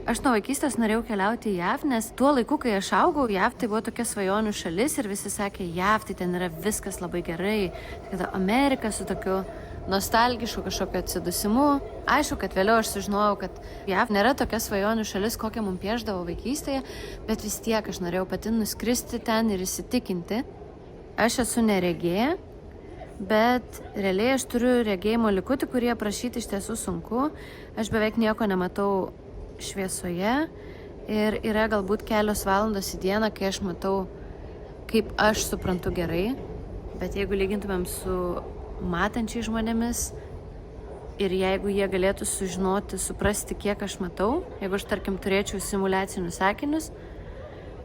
Aš nuo vaikystės norėjau keliauti į JAV, nes tuo laiku, kai aš augau, JAV tai buvo tokia svajonių šalis ir visi sakė, JAV tai ten yra viskas labai gerai. Tada Amerika su tokiu nostalgišku kažkokiu atsidusimu. Aišku, kad vėliau aš sužinojau, kad JAV nėra tokia svajonių šalis, kokią mums pieždavo vaikystėje, bet vis tiek aš norėjau pati nuskristi ten ir įsitikinti. Aš esu neregėję, bet realiai aš turiu regėjimo likutį, kurį aprašyti iš tiesų sunku. Aš beveik nieko nematau šviesoje ir yra galbūt kelios valandos į dieną, kai aš matau, kaip aš suprantu gerai, bet jeigu lygintumėm su matančiai žmonėmis ir jeigu jie galėtų sužinoti, suprasti, kiek aš matau, jeigu aš, tarkim, turėčiau simuliacinius sakinius,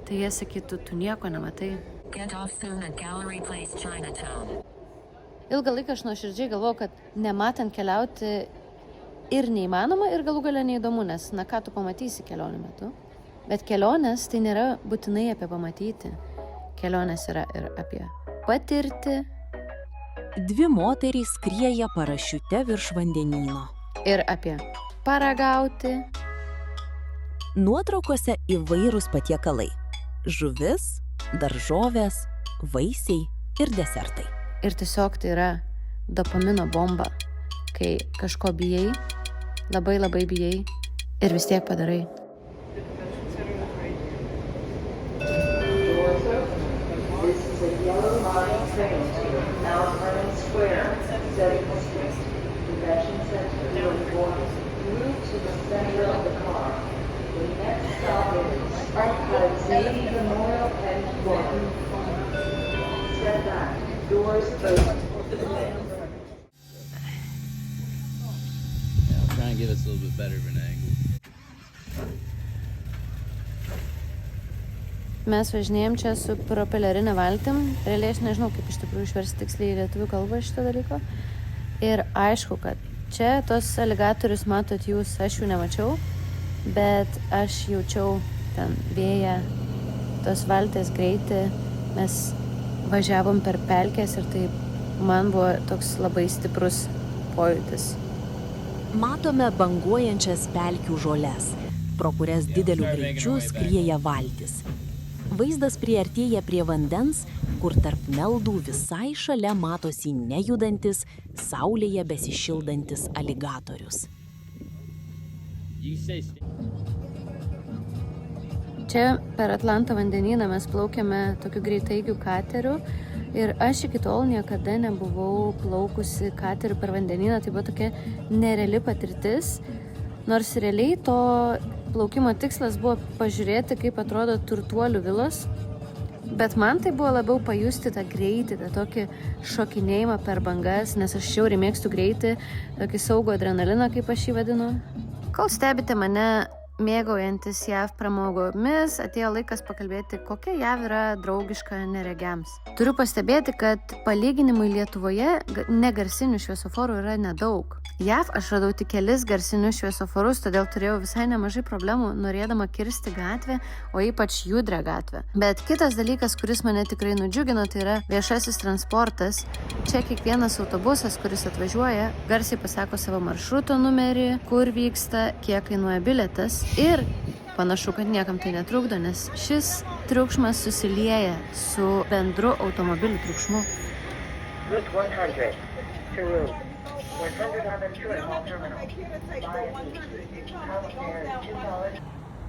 tai jie sakytų, tu nieko nematai. Ilgą laiką aš nuoširdžiai galvojau, kad nematant keliauti ir neįmanoma, ir galų gale neįdomu, nes, na, ką tu pamatysi kelionių metu. Bet kelionės tai nėra būtinai apie pamatyti. Kelionės yra ir apie patirti. Dvi moterys skrieja parašiute virš vandenyno. Ir apie paragauti. Nuotraukose įvairūs patiekalai. Žuvis, daržovės, vaisiai ir desertai. Ir tiesiog tai yra dopamino bomba, kai kažko bijai, labai labai bijai ir vis tiek padarai. Try and get us a little bit better of an angle. Mes važinėjom čia su propelerinė valtim. Realiai aš nežinau, kaip iš tikrųjų išversti tiksliai į lietuvių kalbą šitą dalyko. Ir aišku, kad čia tos aligatorius matot jūs, aš jų nemačiau, bet aš jaučiau ten vėją, tos valtės greitį. Mes važiavom per pelkes ir tai man buvo toks labai stiprus pojūtis. Matome banguojančias pelkių žoles, pro kurias dideliu greičiu skrieja valtis. Vaizdas priartėja prie vandens, kur tarp meldų visai šalia matosi nejudantis, saulėje besišildantis aligatorius. Čia per Atlanto vandenyną mes plaukėme tokiu greitaigiu kateriu ir aš iki tol niekada nebuvau plaukusi kateriu per vandenyną, tai buvo tokia nereali patirtis, nors realiai to plaukimo tikslas buvo pažiūrėti, kaip atrodo turtuolių vilos, bet man tai buvo labiau pajusti tą greitį, tą tokį šokinėjimą per bangas, nes aš žiauriai mėgstu greitį, tokį saugų adrenaliną, kaip aš jį vadinu. Kol stebite mane mėgaujantis JAV pramogomis, atėjo laikas pakalbėti, kokia JAV yra draugiška neregiams. Turiu pastebėti, kad palyginimui Lietuvoje negarsinių šviesoforų yra nedaug. JAV aš radau tik kelis garsinius šviesoforus, todėl turėjau visai nemažai problemų norėdama kirsti gatvę, o ypač judrią gatvę. Bet kitas dalykas, kuris mane tikrai nudžiugino, tai yra viešasis transportas. Čia kiekvienas autobusas, kuris atvažiuoja, garsiai pasako savo maršruto numerį, kur vyksta, kiek kainuoja bilietas. Ir panašu, kad niekam tai netrukdo, nes šis triukšmas susilieja su bendru automobilių triukšmu.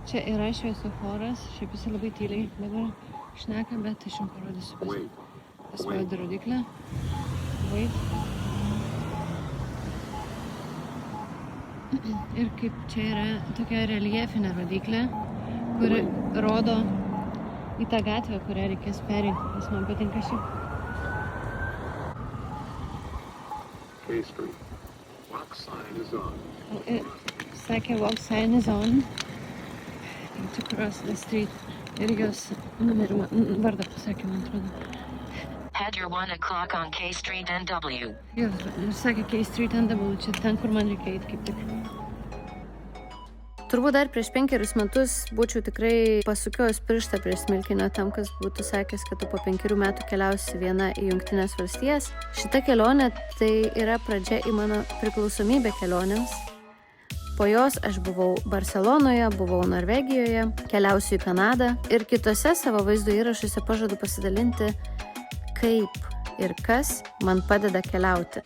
Čia yra šviesoforas, šiaip jis labai tyliai dabar šneka, bet aš jums parodysiu. Paspaudė rodiklę. Wait. Ir kaip čia yra tokia reljefinė rodiklė, kuri rodo į tą gatvę, kurią reikės pereiti, nes man patinka ši. K Street. Walk sign is on. Sakė, walk sign is on. To cross the street. Ir jos numerį vardą pasakė, man atrodo. Had your 1 o'clock on K Street NW. Jos sakė K Street NW, čia ten, kur man reikia eiti kaip tik. Turbūt dar prieš 5 metus būčiau tikrai pasukiojus pirštą prie smilkinio tam, kas būtų sakęs, kad tu po 5 metų keliausi viena į Jungtines valstijas. Šita kelionė tai yra pradžia į mano priklausomybę kelionėms. Po jos aš buvau Barcelonoje, buvau Norvegijoje, keliausiu į Kanadą ir kitose savo vaizdo įrašuose pažadu pasidalinti, kaip ir kas man padeda keliauti.